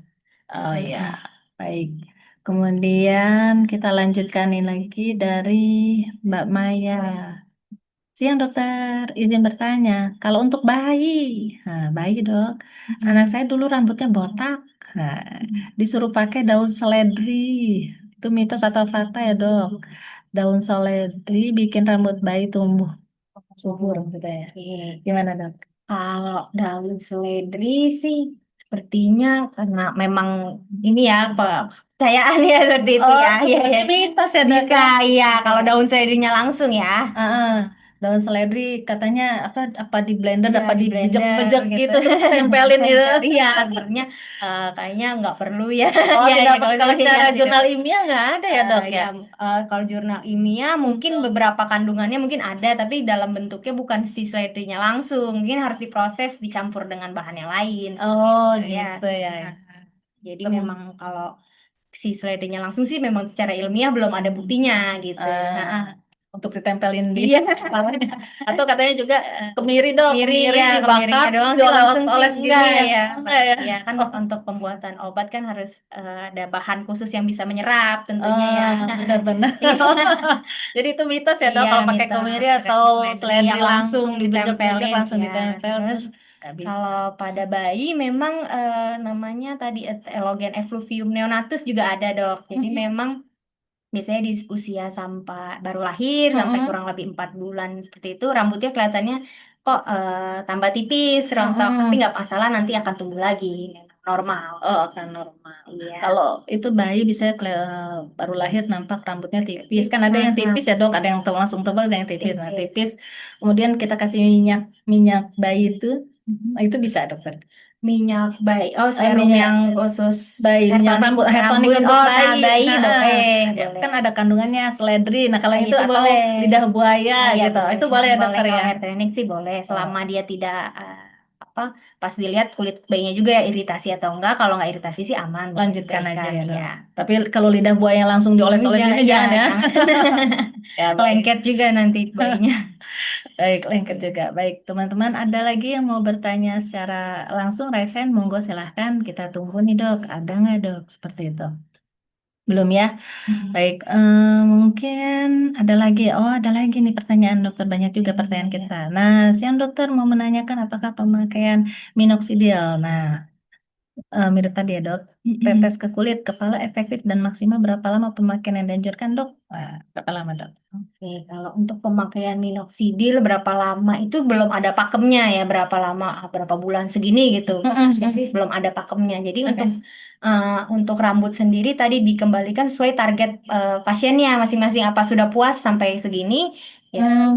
Oh ya, baik. Kemudian kita lanjutkan ini lagi dari Mbak Maya. Siang dokter, izin bertanya, kalau untuk bayi, nah, bayi dok, anak saya dulu rambutnya botak, nah, disuruh pakai daun seledri, itu mitos atau fakta ya dok? Daun seledri bikin rambut bayi tumbuh subur gitu ya. Gimana dok? Kalau daun seledri sih sepertinya karena memang ini ya kepercayaan ya seperti itu ya. Iya, iya. Mitos ya dok Bisa, ya? iya. Kalau daun seledrinya langsung ya. Daun seledri katanya apa di blender Iya, apa di dibejek-bejek blender gitu tempelin gitu. Iya, sebenarnya kayaknya nggak perlu ya. Oh, Iya, tidak iya, kalau secara tidak. jurnal ilmiah nggak ada ya dok ya? Kalau jurnal ilmiah mungkin beberapa kandungannya mungkin ada, tapi dalam bentuknya bukan si seledrinya langsung. Mungkin harus diproses, dicampur dengan bahan yang lain. Oh Seperti itu, ya. gitu ya. Jadi memang kalau si seledrinya langsung sih memang secara ilmiah belum ada buktinya gitu. Untuk ditempelin di Iya. kepalanya. Atau katanya juga kemiri dong, Kemiri kemiri ya, kemirinya dibakar doang sih dioles langsung sih oles enggak gini ya. ya. Enggak ya. Ya kan untuk pembuatan obat kan harus ada bahan khusus yang bisa menyerap tentunya ya. Benar-benar. Jadi itu mitos ya dok Iya, kalau pakai mitos. kemiri atau seledri yang langsung dibejek-bejek ditempelin langsung ya. ditempel Terus terus nggak bisa. kalau pada bayi memang namanya tadi elogen effluvium neonatus juga ada dok. Jadi memang biasanya di usia sampai baru lahir sampai kurang lebih 4 bulan seperti itu rambutnya kelihatannya kok tambah tipis rontok tapi nggak masalah nanti akan tumbuh lagi normal. Oh, akan normal. Iya. Kalau itu bayi bisa baru lahir nampak rambutnya tipis. Kan ada yang tipis ya dok, ada yang langsung tebal, ada yang tipis. Nah tipis, kemudian kita kasih minyak minyak bayi itu bisa dokter. Minyak bayi, oh serum Minyak yang khusus bayi, minyak rambut, hair tonic untuk oh bayi. bayi Nah, boleh ya, boleh. kan ada kandungannya seledri. Nah kalau itu atau boleh. lidah buaya Iya, gitu, boleh. itu boleh ya dokter Kalau ya. hair training sih boleh selama dia tidak apa pas dilihat kulit bayinya juga ya iritasi atau enggak. Kalau nggak iritasi sih aman, boleh Lanjutkan aja diberikan, ya dok. ya. Tapi kalau lidah buaya langsung dioles-oles ini jangan ya. Ya, baik. Lengket juga nanti bayinya. Baik, lengket juga. Baik, teman-teman, ada lagi yang mau bertanya secara langsung, Resen, monggo silahkan. Kita tunggu nih, dok. Ada nggak, dok? Seperti itu. Belum ya? Baik, mungkin ada lagi. Oh, ada lagi nih pertanyaan dokter. Banyak juga pertanyaan kita. Nah, siang dokter mau menanyakan apakah pemakaian minoxidil. Nah, Mirip tadi ya dok, tetes ke kulit kepala efektif dan maksimal berapa lama pemakaian yang dianjurkan dok? Wah, berapa lama dok? Oke, kalau untuk pemakaian minoxidil berapa lama itu belum ada pakemnya ya, berapa lama, berapa bulan segini gitu. Pasti sih belum ada pakemnya. Jadi Oke. untuk rambut sendiri tadi dikembalikan sesuai target pasiennya masing-masing. Apa sudah puas sampai segini? Ya,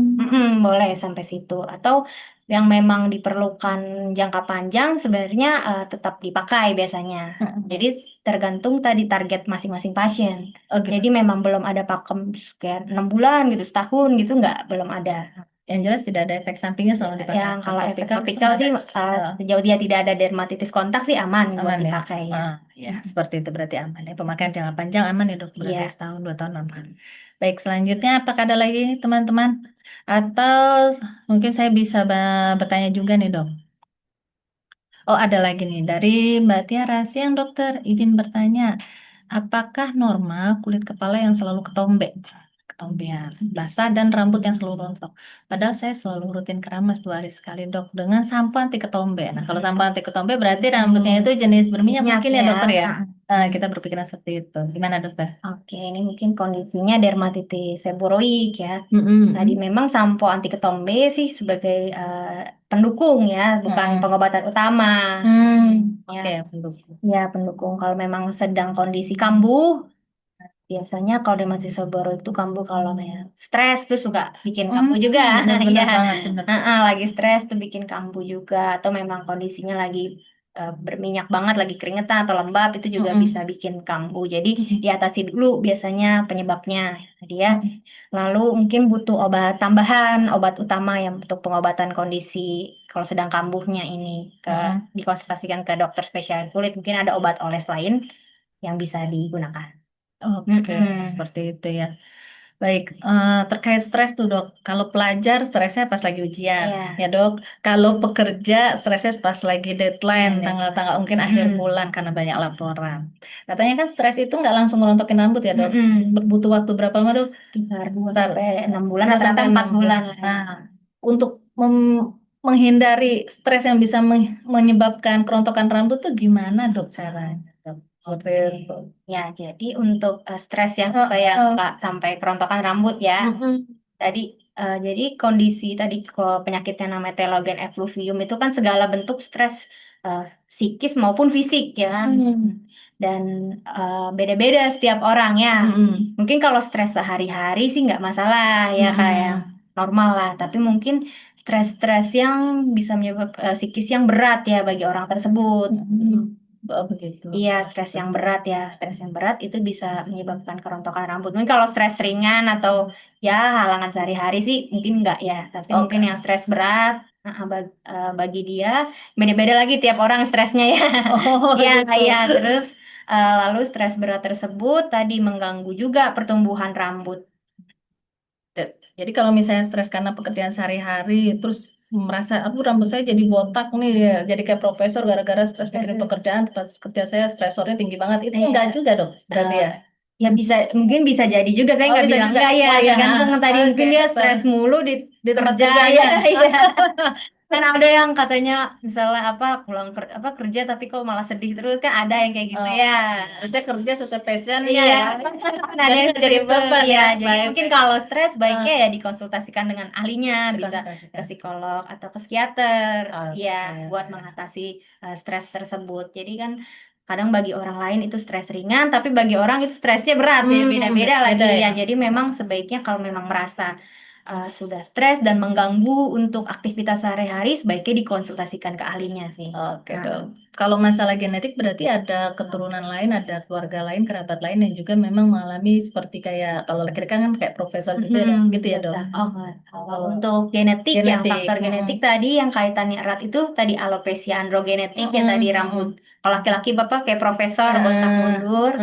boleh sampai situ. Atau yang memang diperlukan jangka panjang sebenarnya tetap dipakai biasanya. Jadi tergantung tadi target masing-masing pasien. Oh, gitu. Jadi memang belum ada pakem kayak 6 bulan gitu, setahun gitu nggak, belum ada. Yang jelas tidak ada efek sampingnya selama dipakai. Yang kalau efek Topikal topikal sih sejauh dia tidak ada dermatitis kontak sih aman buat aman ya. dipakai ya. Ya, seperti itu berarti aman ya. Pemakaian jangka panjang aman ya dok, berarti Iya. setahun 2 tahun aman. Baik, selanjutnya apakah ada lagi teman-teman? Atau mungkin saya bisa bertanya juga nih dok. Oh, ada lagi nih dari Mbak Tiara. Siang dokter, izin bertanya, apakah normal kulit kepala yang selalu ketombe? Ketombean, basah dan rambut yang selalu rontok. Padahal saya selalu rutin keramas 2 hari sekali dok dengan sampo anti ketombe. Nah, kalau sampo anti ketombe berarti rambutnya itu jenis berminyak Minyak mungkin ya ya. dokter ya. Kita berpikiran seperti itu. Gimana dokter? Oke, ini mungkin kondisinya dermatitis seboroik ya. Mm-mm. Tadi memang sampo anti ketombe sih sebagai pendukung ya, bukan pengobatan utama. Ya. Oke, pendukung. Ya, pendukung. Kalau memang sedang kondisi kambuh, biasanya kalau dermatitis seboroik itu kambuh kalau ya stres tuh suka bikin kambuh juga. Benar-benar Ya, banget, benar. lagi stres tuh bikin kambuh juga. Atau memang kondisinya lagi berminyak banget, lagi keringetan atau lembab itu juga bisa bikin kambuh. Jadi diatasi dulu biasanya penyebabnya. Jadi ya, lalu mungkin butuh obat tambahan, obat utama yang untuk pengobatan kondisi kalau sedang kambuhnya ini dikonsultasikan ke dokter spesialis kulit. Mungkin ada obat oles lain yang bisa digunakan. Oke, seperti itu ya. Baik, terkait stres tuh dok. Kalau pelajar stresnya pas lagi ujian, ya dok. Kalau pekerja stresnya pas lagi deadline, tanggal-tanggal mungkin akhir bulan karena banyak laporan. Katanya kan stres itu nggak langsung merontokin rambut ya dok. Butuh waktu berapa lama dok? Sekitar 2 sampai 6 bulan Dua atau sampai 4 6 bulan. Nah, untuk menghindari stres yang bisa menyebabkan kerontokan rambut tuh gimana dok caranya? Dok? Seperti itu. Ya, jadi untuk stres yang supaya nggak sampai kerontokan rambut ya. Jadi kondisi tadi kalau penyakitnya namanya telogen effluvium itu kan segala bentuk stres psikis maupun fisik ya. Dan beda-beda setiap orang ya. Mungkin kalau stres sehari-hari sih nggak masalah ya, kayak normal lah. Tapi mungkin stres-stres yang bisa menyebabkan psikis yang berat ya bagi orang tersebut. Oh, begitu. Iya, stres yang berat ya. Stres yang berat itu bisa menyebabkan kerontokan rambut. Mungkin kalau stres ringan atau ya halangan sehari-hari sih mungkin enggak ya. Tapi mungkin yang stres berat bagi dia beda-beda lagi tiap orang stresnya ya. Oh, Iya, gitu. iya. Terus lalu stres berat tersebut tadi mengganggu juga pertumbuhan rambut. Jadi kalau misalnya stres karena pekerjaan sehari-hari, terus merasa, aduh rambut saya jadi botak nih, ya. Jadi kayak profesor gara-gara stres mikirin pekerjaan, tempat kerja saya stresornya tinggi banget. Itu enggak juga dong, berarti ya? Ya bisa, mungkin bisa jadi juga. Saya nggak bisa bilang juga. enggak ya. Oh, iya. Tergantung tadi mungkin dia stres mulu di tempat kerja kerja ya. ya. Iya. Kan ada yang katanya misalnya kerja tapi kok malah sedih terus, kan ada yang kayak gitu ya. Harusnya kerja sesuai passionnya Iya. ya. Kan ada yang jadi gitu. beban Iya, ya. jadi Baik. mungkin kalau stres baiknya ya dikonsultasikan dengan ahlinya, bisa ke psikolog atau ke psikiater, ya buat mengatasi stres tersebut. Jadi kan kadang bagi orang lain itu stres ringan, tapi bagi orang itu stresnya berat ya, beda-beda lagi beda ya. ya. Jadi memang sebaiknya kalau memang merasa sudah stres dan mengganggu untuk aktivitas sehari-hari, sebaiknya dikonsultasikan ke ahlinya sih. Oke dong. Kalau masalah genetik berarti ada keturunan lain, ada keluarga lain, kerabat lain yang juga memang mengalami seperti kayak kalau laki-laki kan kayak profesor gitu ya, gitu ya dok. Untuk genetik, yang faktor genetik tadi yang kaitannya erat itu tadi alopecia androgenetik ya, tadi rambut. Kalau laki-laki bapak kayak profesor botak mundur,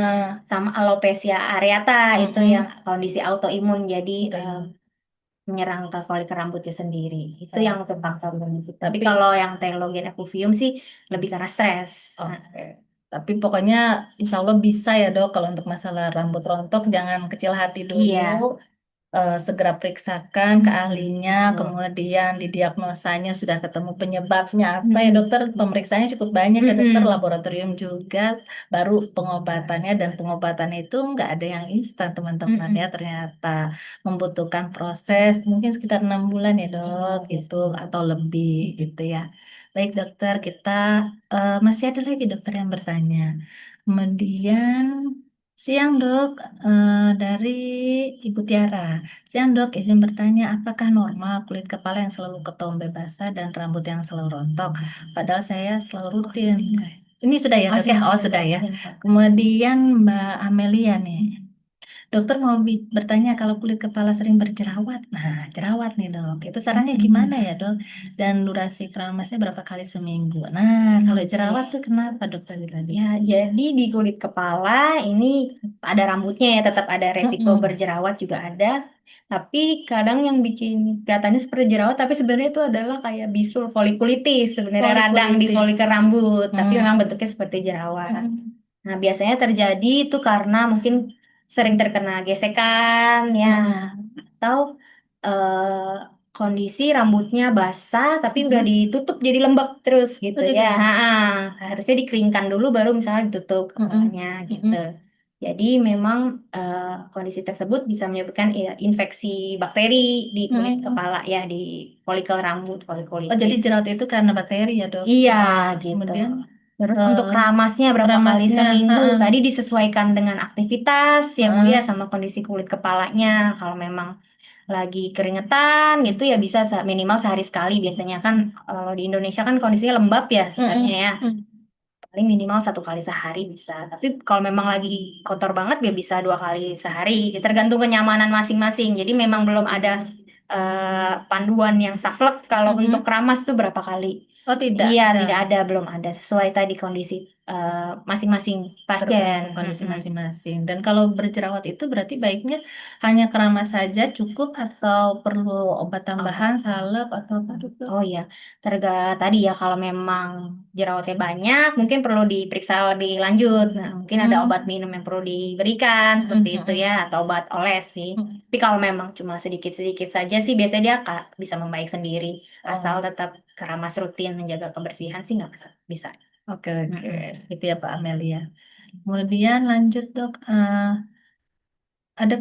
sama alopecia areata itu yang kondisi autoimun, jadi menyerang ke folikel rambutnya sendiri. Itu yang untuk faktor genetik. Tapi kalau yang telogen effluvium sih lebih karena stres. Tapi pokoknya insya Allah bisa ya dok, kalau untuk masalah rambut rontok jangan kecil hati dulu. Iya. segera periksakan ke ahlinya, kemudian didiagnosanya sudah ketemu penyebabnya apa ya dokter, pemeriksaannya cukup banyak ya dokter, laboratorium juga, baru pengobatannya, dan pengobatan itu nggak ada yang instan teman-teman ya, ternyata membutuhkan proses mungkin sekitar 6 bulan ya dok, gitu atau lebih gitu ya. Baik dokter, kita masih ada lagi dokter yang bertanya. Kemudian siang dok, dari Ibu Tiara. Siang dok, izin bertanya, apakah normal kulit kepala yang selalu ketombe basah dan rambut yang selalu rontok? Padahal saya selalu rutin. Ini sudah ya dok ya? Oh sudah ya. Kemudian Mbak Amelia nih. Dokter mau bertanya kalau kulit kepala sering berjerawat. Nah, jerawat nih dok. Itu sarannya gimana ya dok? Dan durasi keramasnya berapa kali seminggu? Nah, kalau jerawat tuh kenapa dokter tadi? Ya, jadi di kulit kepala ini ada rambutnya ya, tetap ada resiko berjerawat juga ada. Tapi kadang yang bikin kelihatannya seperti jerawat, tapi sebenarnya itu adalah kayak bisul folikulitis, sebenarnya radang di Folikulitis. folikel rambut, tapi memang bentuknya seperti jerawat. Nah, biasanya terjadi itu karena mungkin sering terkena gesekan ya, atau eh, kondisi rambutnya basah tapi udah ditutup jadi lembab terus gitu Oh, jadi ya. lembab. Harusnya dikeringkan dulu baru misalnya ditutup kepalanya gitu. Jadi memang kondisi tersebut bisa menyebabkan ya, infeksi bakteri di kulit kepala ya, di folikel rambut, Oh, jadi folikulitis. jerawat itu karena bakteri ya dok? Iya gitu. Kemudian Terus untuk ramasnya berapa kali ramasnya, seminggu? Tadi disesuaikan dengan aktivitas ya Bu ya, sama kondisi kulit kepalanya. Kalau memang lagi keringetan gitu ya bisa minimal sehari sekali, biasanya kan di Indonesia kan kondisinya lembab ya sebenarnya ya, paling minimal 1 kali sehari bisa. Tapi kalau memang lagi kotor banget ya bisa 2 kali sehari, tergantung kenyamanan masing-masing. Jadi memang belum ada panduan yang saklek kalau untuk keramas tuh berapa kali. Oh tidak Iya, ada. tidak ada, belum ada. Sesuai tadi kondisi masing-masing pasien. Tergantung kondisi masing-masing. Dan kalau berjerawat itu berarti baiknya hanya keramas saja cukup atau perlu obat tambahan, salep atau apa dokter? Oh iya, tadi ya kalau memang jerawatnya banyak, mungkin perlu diperiksa lebih lanjut. Nah, mungkin ada obat minum yang perlu diberikan seperti itu ya, atau obat oles sih. Tapi kalau memang cuma sedikit-sedikit saja sih, biasanya dia bisa membaik sendiri. Asal tetap keramas rutin, menjaga kebersihan sih nggak bisa. Oke, itu ya Pak Amelia. Kemudian lanjut dok, ada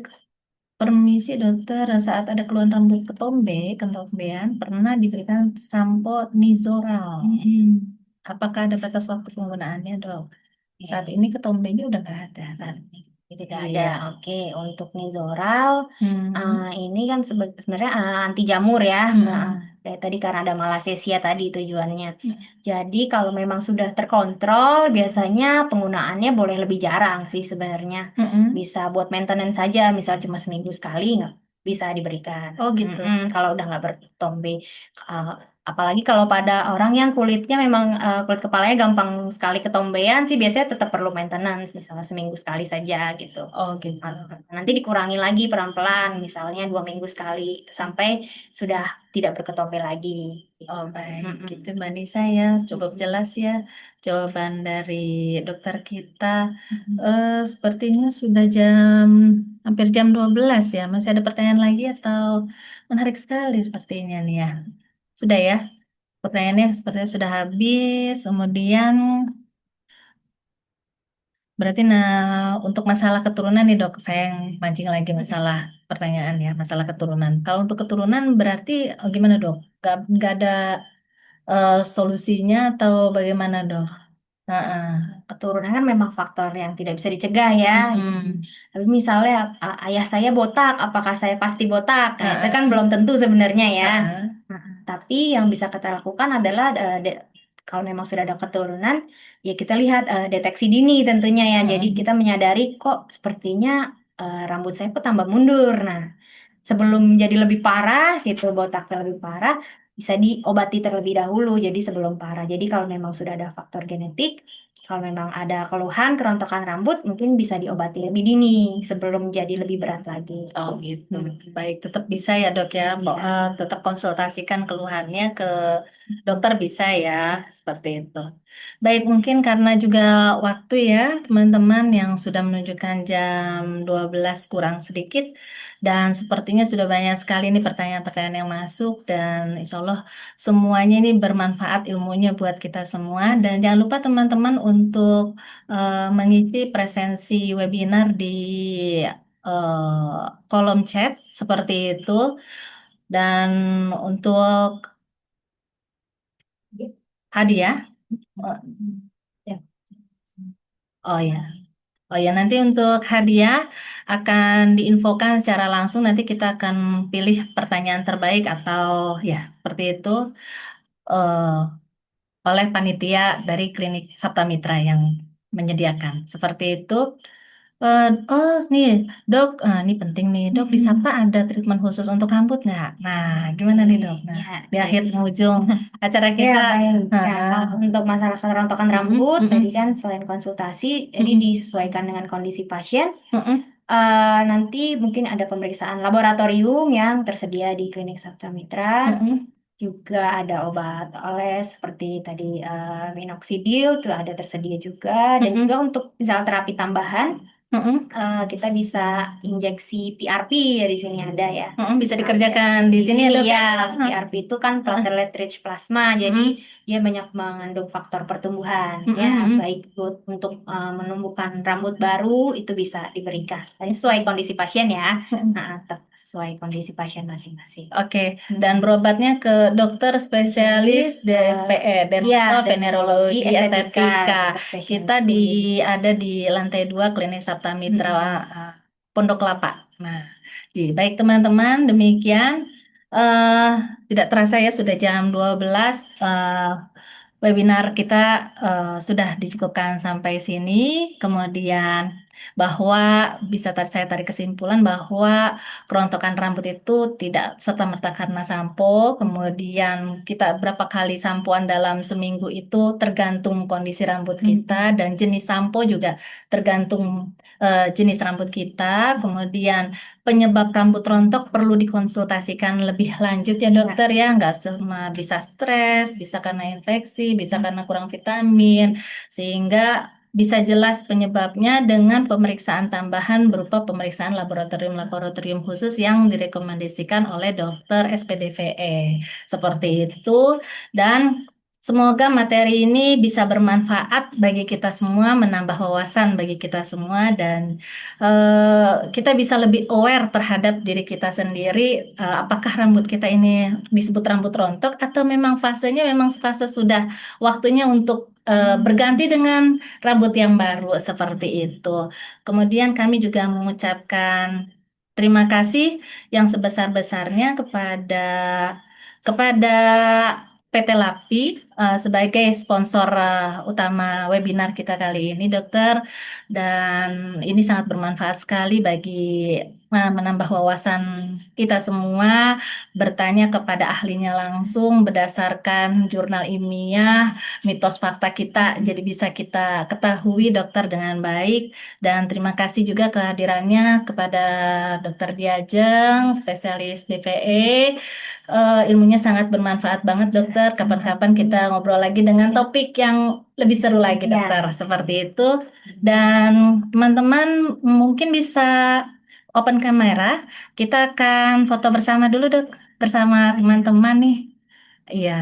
permisi dokter, saat ada keluhan rambut ketombean, pernah diberikan sampo Nizoral. Apakah ada batas waktu penggunaannya dok? Saat ini ketombenya udah nggak ada kan? Tidak ada. Oke, untuk Nizoral ini kan sebenarnya anti jamur ya. Dari tadi karena ada malasesia tadi tujuannya. Jadi kalau memang sudah terkontrol, biasanya penggunaannya boleh lebih jarang sih sebenarnya. Bisa buat maintenance saja, misal cuma seminggu sekali nggak bisa diberikan. Oh gitu. Kalau udah nggak bertombe. Uh, Apalagi kalau pada orang yang kulitnya memang kulit kepalanya gampang sekali ketombean sih, biasanya tetap perlu maintenance, misalnya seminggu sekali saja gitu. Oh gitu. Nanti dikurangi lagi pelan-pelan, misalnya 2 minggu sekali sampai sudah tidak berketombe lagi. Oh baik, gitu Mbak Nisa ya, cukup jelas ya jawaban dari dokter kita. Sepertinya sudah hampir jam 12 ya. Masih ada pertanyaan lagi atau menarik sekali sepertinya nih ya. Sudah ya, pertanyaannya sepertinya sudah habis. Kemudian berarti untuk masalah keturunan nih dok, saya yang mancing lagi masalah pertanyaan ya, masalah keturunan. Kalau untuk keturunan berarti gimana dok? Gak ada solusinya atau bagaimana dok? Keturunan kan memang faktor yang tidak bisa dicegah ya. Tapi misalnya ayah saya botak, apakah saya pasti botak? Nah, itu kan belum tentu sebenarnya ya. Tapi yang bisa kita lakukan adalah kalau memang sudah ada keturunan, ya kita lihat deteksi dini tentunya ya. Jadi kita menyadari kok sepertinya rambut saya kok tambah mundur. Nah, sebelum jadi lebih parah gitu, botaknya lebih parah, bisa diobati terlebih dahulu. Jadi sebelum parah. Jadi kalau memang sudah ada faktor genetik, kalau memang ada keluhan kerontokan rambut, mungkin bisa diobati lebih dini sebelum jadi lebih berat lagi. Oh gitu. Baik, tetap bisa ya dok ya. Tetap konsultasikan keluhannya ke dokter bisa ya, seperti itu. Baik, mungkin karena juga waktu ya, teman-teman yang sudah menunjukkan jam 12 kurang sedikit, dan sepertinya sudah banyak sekali nih pertanyaan-pertanyaan yang masuk, dan insya Allah semuanya ini bermanfaat ilmunya buat kita semua. Dan jangan lupa teman-teman untuk mengisi presensi webinar di kolom chat seperti itu. Dan untuk hadiah, eh, ya. Oh ya. Oh ya, nanti untuk hadiah akan diinfokan secara langsung. Nanti kita akan pilih pertanyaan terbaik atau ya seperti itu eh, oleh panitia dari Klinik Sabta Mitra yang menyediakan. Seperti itu. Oh, nih, Dok, ini penting nih, Dok. Di Sabta ada treatment khusus untuk rambut nggak? Nah, gimana nih, Dok? Nah, Ya, di akhir penghujung acara ya, kita. baik. Ya, Heeh. kalau untuk masalah kerontokan rambut, Mm-mm, tadi mm-mm, kan selain konsultasi, jadi mm-mm, disesuaikan dengan kondisi pasien. mm-mm, Nanti mungkin ada pemeriksaan laboratorium yang tersedia di Klinik Sabta Mitra. mm-mm, Juga ada obat oles seperti tadi minoxidil itu ada tersedia juga. Dan juga mm-mm, untuk misal terapi tambahan mm-mm, kita bisa injeksi PRP ya di sini ada ya. mm-mm. Bisa Nah, dikerjakan di di sini sini ya, Dok? ya Heeh. PRP itu kan Heeh. platelet rich plasma, jadi Mm-mm, dia banyak mengandung faktor pertumbuhan ya, mm-mm, mm-mm. baik untuk menumbuhkan rambut baru itu bisa diberikan. Dan sesuai kondisi pasien ya. Nah, tetap sesuai kondisi pasien masing-masing. Oke, dan berobatnya ke dokter spesialis DVE, Iya, Dermatovenerologi estetika, Estetika. dokter Kita spesialis di kulit. ada di lantai 2 Klinik Sabta Mitra Pondok Kelapa. Nah, jadi baik teman-teman, demikian eh tidak terasa ya sudah jam 12. Webinar kita sudah dicukupkan sampai sini. Kemudian bahwa bisa saya tarik kesimpulan bahwa kerontokan rambut itu tidak serta-merta karena sampo. Kemudian kita berapa kali sampoan dalam seminggu itu tergantung kondisi rambut kita, dan jenis sampo juga tergantung jenis rambut kita. Kemudian penyebab rambut rontok perlu dikonsultasikan lebih lanjut ya dokter ya, nggak cuma bisa stres, bisa karena infeksi, bisa karena kurang vitamin, sehingga bisa jelas penyebabnya dengan pemeriksaan tambahan berupa pemeriksaan laboratorium-laboratorium khusus yang direkomendasikan oleh dokter SPDVE. Seperti itu, dan semoga materi ini bisa bermanfaat bagi kita semua, menambah wawasan bagi kita semua, dan kita bisa lebih aware terhadap diri kita sendiri. Apakah rambut kita ini disebut rambut rontok atau memang fasenya memang fase sudah waktunya untuk berganti dengan rambut yang baru seperti itu. Kemudian kami juga mengucapkan terima kasih yang sebesar-besarnya kepada PT Lapi sebagai sponsor utama webinar kita kali ini, Dokter. Dan ini sangat bermanfaat sekali bagi menambah wawasan kita semua, bertanya kepada ahlinya langsung berdasarkan jurnal ilmiah, mitos fakta kita, jadi bisa kita ketahui dokter dengan baik. Dan terima kasih juga kehadirannya kepada Dokter Diajeng, spesialis DVE. Ilmunya sangat bermanfaat banget dokter. Kapan-kapan kita ngobrol lagi dengan topik yang lebih seru lagi Ya. dokter. Seperti itu. Dan teman-teman mungkin bisa open kamera. Kita akan foto bersama dulu dok, bersama teman-teman nih. Iya,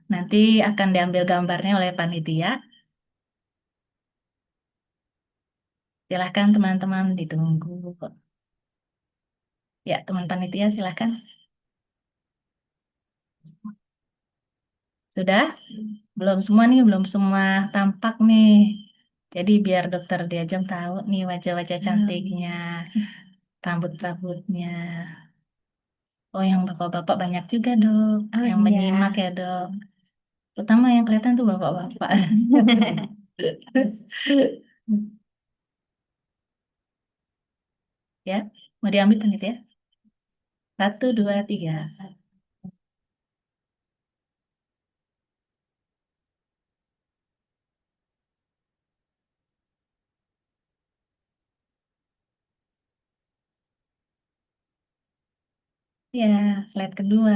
nanti akan diambil gambarnya oleh panitia. Silahkan teman-teman ditunggu. Ya, teman panitia silahkan. Sudah? Belum semua nih, belum semua tampak nih. Jadi biar dokter Diajeng tahu nih wajah-wajah cantiknya, rambut-rambutnya. Oh, yang bapak-bapak banyak juga, Dok. Oh Yang iya. menyimak ya, Dok. Terutama yang kelihatan tuh bapak-bapak. Ya, mau diambil panitia? Satu, dua, tiga. Ya, slide kedua.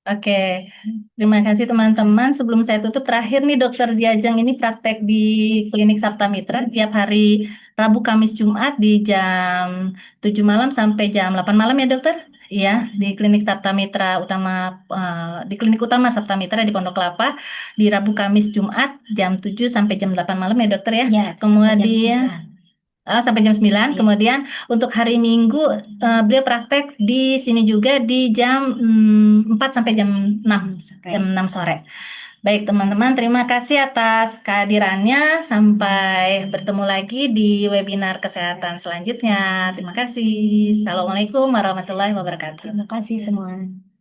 Oke, terima kasih teman-teman. Sebelum saya tutup, terakhir nih Dokter Diajeng ini praktek di Klinik Sapta Mitra tiap hari Rabu, Kamis, Jumat di jam 7 malam sampai jam 8 malam ya Dokter? Iya, di Klinik Sapta Mitra Utama, di Klinik Utama Sapta Mitra di Pondok Kelapa di Rabu, Kamis, Jumat jam 7 sampai jam 8 malam ya Dokter ya. Ya, Kemudian sampai jam 9. Iya. Kemudian untuk hari Minggu beliau praktek di sini juga di jam 4 sampai jam 6, jam 6 sore. Baik teman-teman, terima kasih atas kehadirannya. Sampai bertemu lagi di webinar kesehatan selanjutnya. Terima kasih. Assalamualaikum warahmatullahi wabarakatuh. Terima kasih semua.